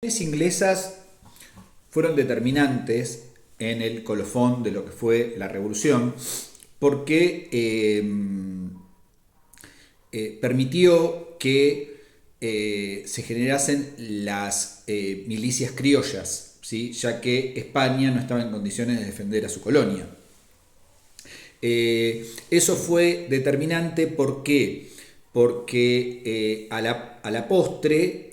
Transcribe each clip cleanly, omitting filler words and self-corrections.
Las inglesas fueron determinantes en el colofón de lo que fue la revolución porque permitió que se generasen las milicias criollas, ¿sí? Ya que España no estaba en condiciones de defender a su colonia. Eso fue determinante. ¿Por qué? Porque a la postre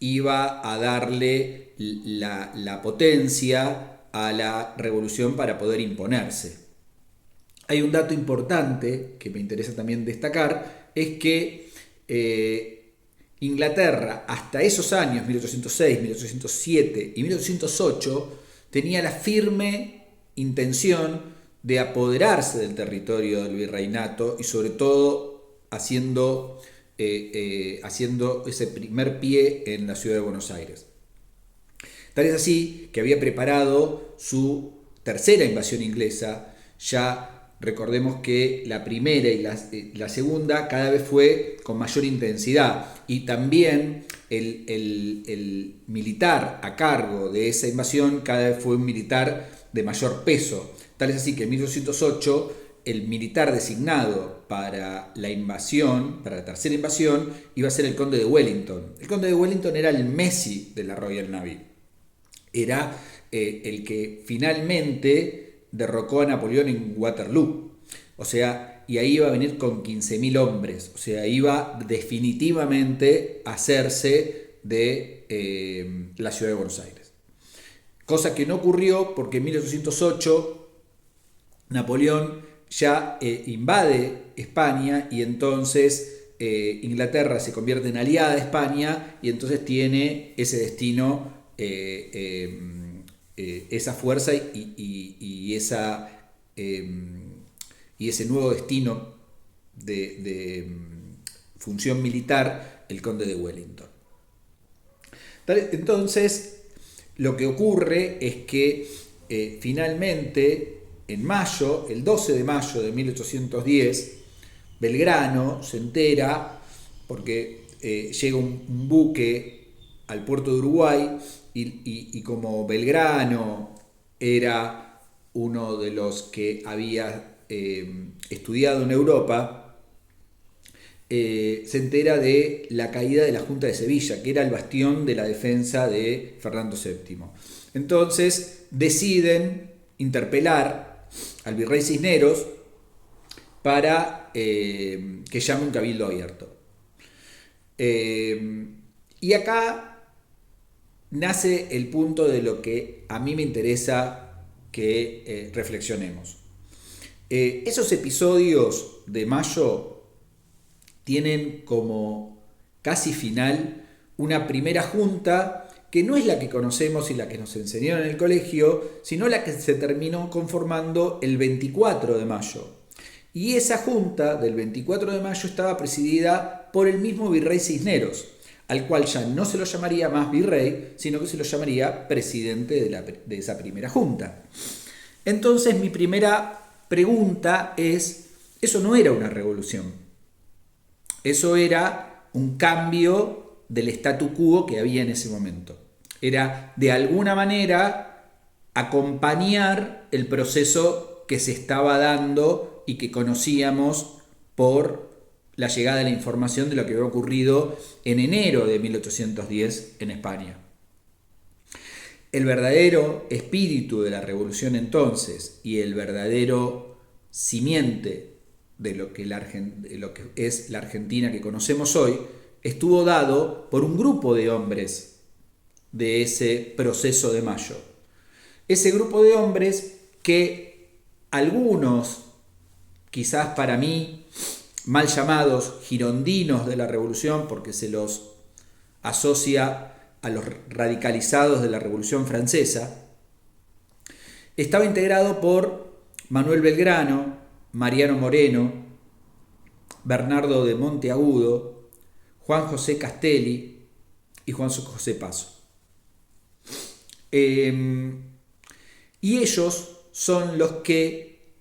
iba a darle la potencia a la revolución para poder imponerse. Hay un dato importante que me interesa también destacar, es que Inglaterra hasta esos años, 1806, 1807 y 1808, tenía la firme intención de apoderarse del territorio del virreinato y sobre todo haciendo ese primer pie en la ciudad de Buenos Aires. Tal es así que había preparado su tercera invasión inglesa. Ya recordemos que la primera y la segunda cada vez fue con mayor intensidad, y también el militar a cargo de esa invasión cada vez fue un militar de mayor peso. Tal es así que en 1808 el militar designado para la invasión, para la tercera invasión, iba a ser el conde de Wellington. El conde de Wellington era el Messi de la Royal Navy. Era el que finalmente derrocó a Napoleón en Waterloo. O sea, y ahí iba a venir con 15.000 hombres. O sea, iba definitivamente a hacerse de la ciudad de Buenos Aires. Cosa que no ocurrió porque en 1808 Napoleón ya invade España, y entonces Inglaterra se convierte en aliada de España, y entonces tiene ese destino, esa fuerza y ese nuevo destino de función militar, el conde de Wellington. Entonces, lo que ocurre es que finalmente, en mayo, el 12 de mayo de 1810, Belgrano se entera porque llega un buque al puerto de Uruguay, y como Belgrano era uno de los que había estudiado en Europa, se entera de la caída de la Junta de Sevilla, que era el bastión de la defensa de Fernando VII. Entonces deciden interpelar al virrey Cisneros para que llame un cabildo abierto. Y acá nace el punto de lo que a mí me interesa que reflexionemos. Esos episodios de mayo tienen como casi final una primera junta que no es la que conocemos y la que nos enseñaron en el colegio, sino la que se terminó conformando el 24 de mayo. Y esa junta del 24 de mayo estaba presidida por el mismo virrey Cisneros, al cual ya no se lo llamaría más virrey, sino que se lo llamaría presidente de esa primera junta. Entonces mi primera pregunta es, eso no era una revolución, eso era un cambio del statu quo que había en ese momento. Era de alguna manera acompañar el proceso que se estaba dando y que conocíamos por la llegada de la información de lo que había ocurrido en enero de 1810 en España. El verdadero espíritu de la revolución entonces, y el verdadero simiente de lo que es la Argentina que conocemos hoy, estuvo dado por un grupo de hombres de ese proceso de mayo. Ese grupo de hombres que algunos, quizás para mí, mal llamados girondinos de la revolución, porque se los asocia a los radicalizados de la Revolución Francesa, estaba integrado por Manuel Belgrano, Mariano Moreno, Bernardo de Monteagudo, Juan José Castelli y Juan José Paso. Y ellos son los que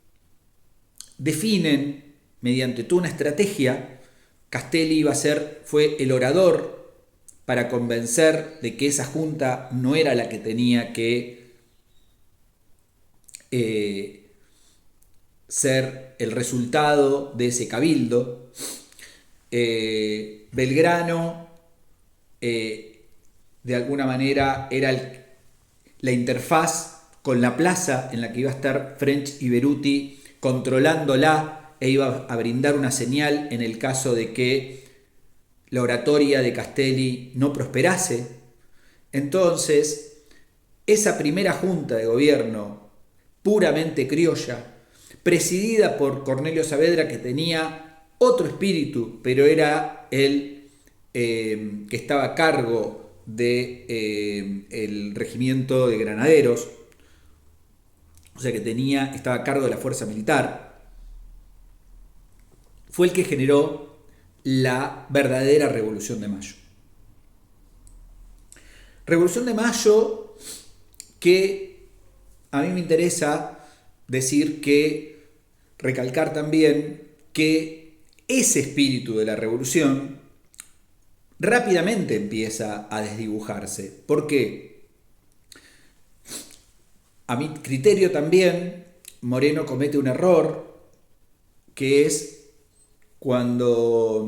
definen, mediante toda una estrategia. Castelli fue el orador para convencer de que esa junta no era la que tenía que ser el resultado de ese cabildo. Belgrano, de alguna manera, era la interfaz con la plaza en la que iba a estar French y Beruti controlándola e iba a brindar una señal en el caso de que la oratoria de Castelli no prosperase. Entonces, esa primera junta de gobierno puramente criolla, presidida por Cornelio Saavedra, que tenía otro espíritu, pero era el que estaba a cargo del regimiento de granaderos, o sea que estaba a cargo de la fuerza militar, fue el que generó la verdadera Revolución de Mayo. Revolución de Mayo que a mí me interesa recalcar también que ese espíritu de la revolución rápidamente empieza a desdibujarse. ¿Por qué? A mi criterio también, Moreno comete un error, que es cuando...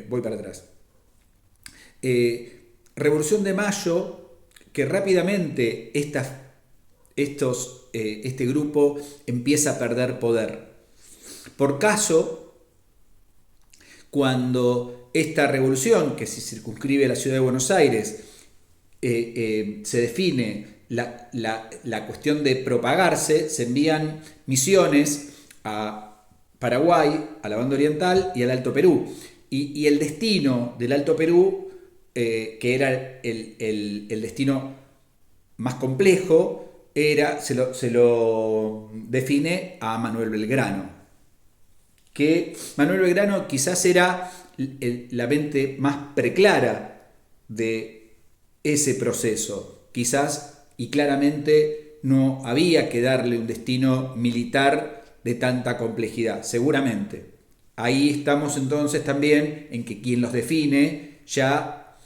voy para atrás. Revolución de Mayo, que rápidamente este grupo empieza a perder poder. Por caso, cuando esta revolución, que se circunscribe a la ciudad de Buenos Aires, se define la cuestión de propagarse, se envían misiones a Paraguay, a la banda oriental y al Alto Perú. Y el destino del Alto Perú, que era el destino más complejo, se lo define a Manuel Belgrano. Que Manuel Belgrano quizás era la mente más preclara de ese proceso. Quizás y claramente no había que darle un destino militar de tanta complejidad, seguramente. Ahí estamos entonces también en que quien los define ya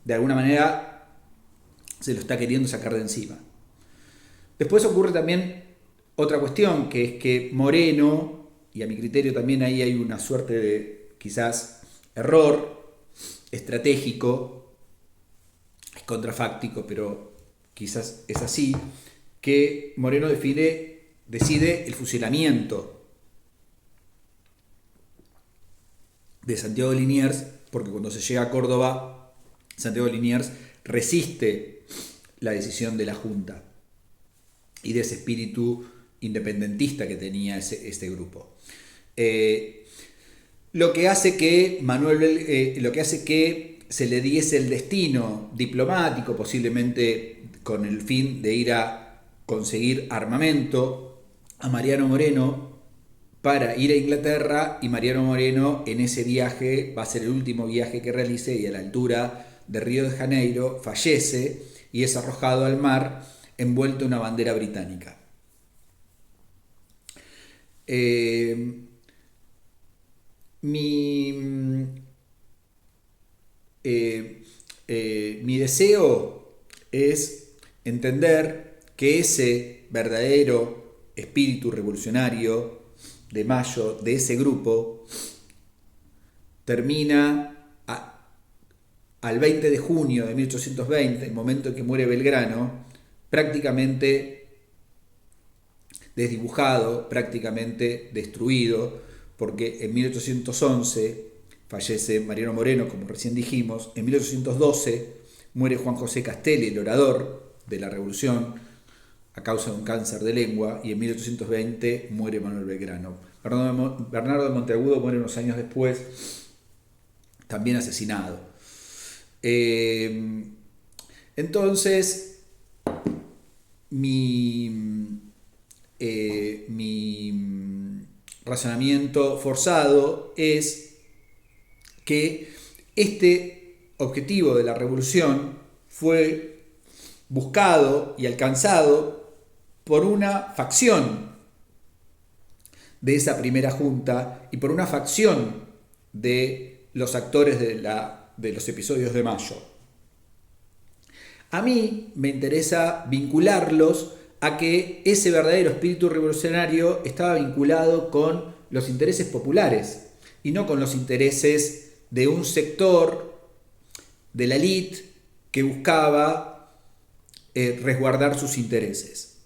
de alguna manera se lo está queriendo sacar de encima. Después ocurre también otra cuestión, que es que Moreno, y a mi criterio también ahí hay una suerte de quizás error estratégico, es contrafáctico, pero quizás es así, que Moreno decide el fusilamiento de Santiago de Liniers, porque cuando se llega a Córdoba, Santiago de Liniers resiste la decisión de la Junta y de ese espíritu independentista que tenía este grupo. Lo que hace que se le diese el destino diplomático, posiblemente con el fin de ir a conseguir armamento, a Mariano Moreno para ir a Inglaterra, y Mariano Moreno en ese viaje va a ser el último viaje que realice, y a la altura de Río de Janeiro fallece y es arrojado al mar envuelto en una bandera británica. Mi deseo es entender que ese verdadero espíritu revolucionario de Mayo, de ese grupo, termina al 20 de junio de 1820, el momento en que muere Belgrano, prácticamente desdibujado, prácticamente destruido, porque en 1811 fallece Mariano Moreno, como recién dijimos. En 1812 muere Juan José Castelli, el orador de la Revolución, a causa de un cáncer de lengua, y en 1820 muere Manuel Belgrano. Bernardo de Monteagudo muere unos años después, también asesinado. Entonces, mi razonamiento forzado es que este objetivo de la revolución fue buscado y alcanzado por una facción de esa primera junta y por una facción de los actores de los episodios de Mayo. A mí me interesa vincularlos a que ese verdadero espíritu revolucionario estaba vinculado con los intereses populares y no con los intereses de un sector de la élite que buscaba resguardar sus intereses.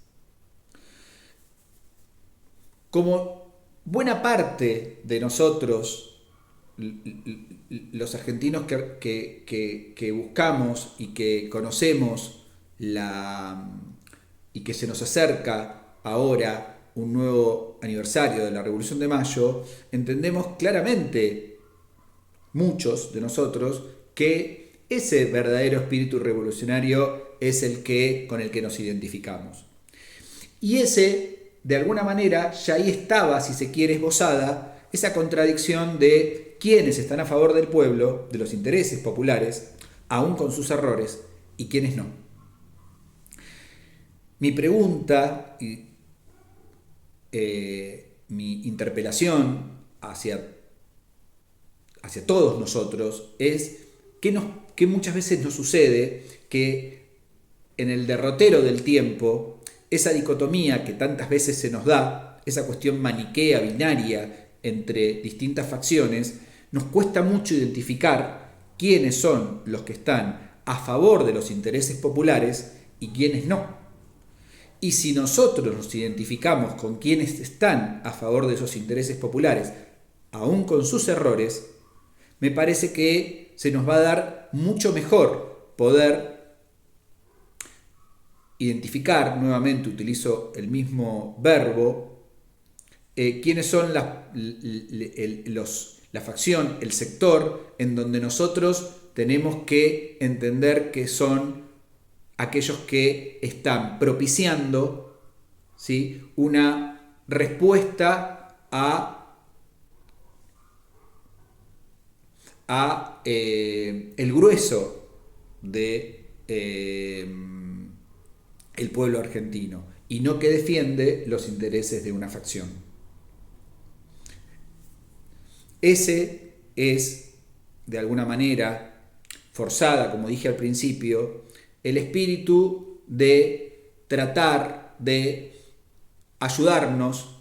Como buena parte de nosotros, los argentinos que buscamos y que conocemos y que se nos acerca ahora un nuevo aniversario de la Revolución de Mayo, entendemos claramente, muchos de nosotros, que ese verdadero espíritu revolucionario es con el que nos identificamos. Y ese, de alguna manera, ya ahí estaba, si se quiere, esbozada esa contradicción de quienes están a favor del pueblo, de los intereses populares, aún con sus errores, y quienes no. Mi pregunta, mi interpelación hacia todos nosotros es que muchas veces nos sucede que en el derrotero del tiempo, esa dicotomía que tantas veces se nos da, esa cuestión maniquea, binaria entre distintas facciones, nos cuesta mucho identificar quiénes son los que están a favor de los intereses populares y quiénes no. Y si nosotros nos identificamos con quienes están a favor de esos intereses populares, aún con sus errores, me parece que se nos va a dar mucho mejor poder identificar, nuevamente utilizo el mismo verbo, quiénes son la facción, el sector en donde nosotros tenemos que entender que son aquellos que están propiciando, ¿sí?, una respuesta a el grueso de el pueblo argentino y no que defiende los intereses de una facción. Ese es, de alguna manera, forzada, como dije al principio, el espíritu de tratar de ayudarnos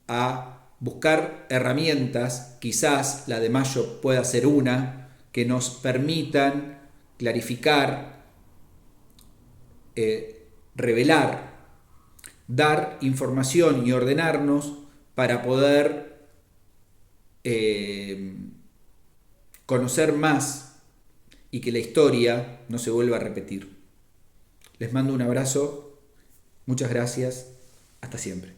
a buscar herramientas, quizás la de Mayo pueda ser una, que nos permitan clarificar, revelar, dar información y ordenarnos para poder conocer más y que la historia no se vuelva a repetir. Les mando un abrazo, muchas gracias, hasta siempre.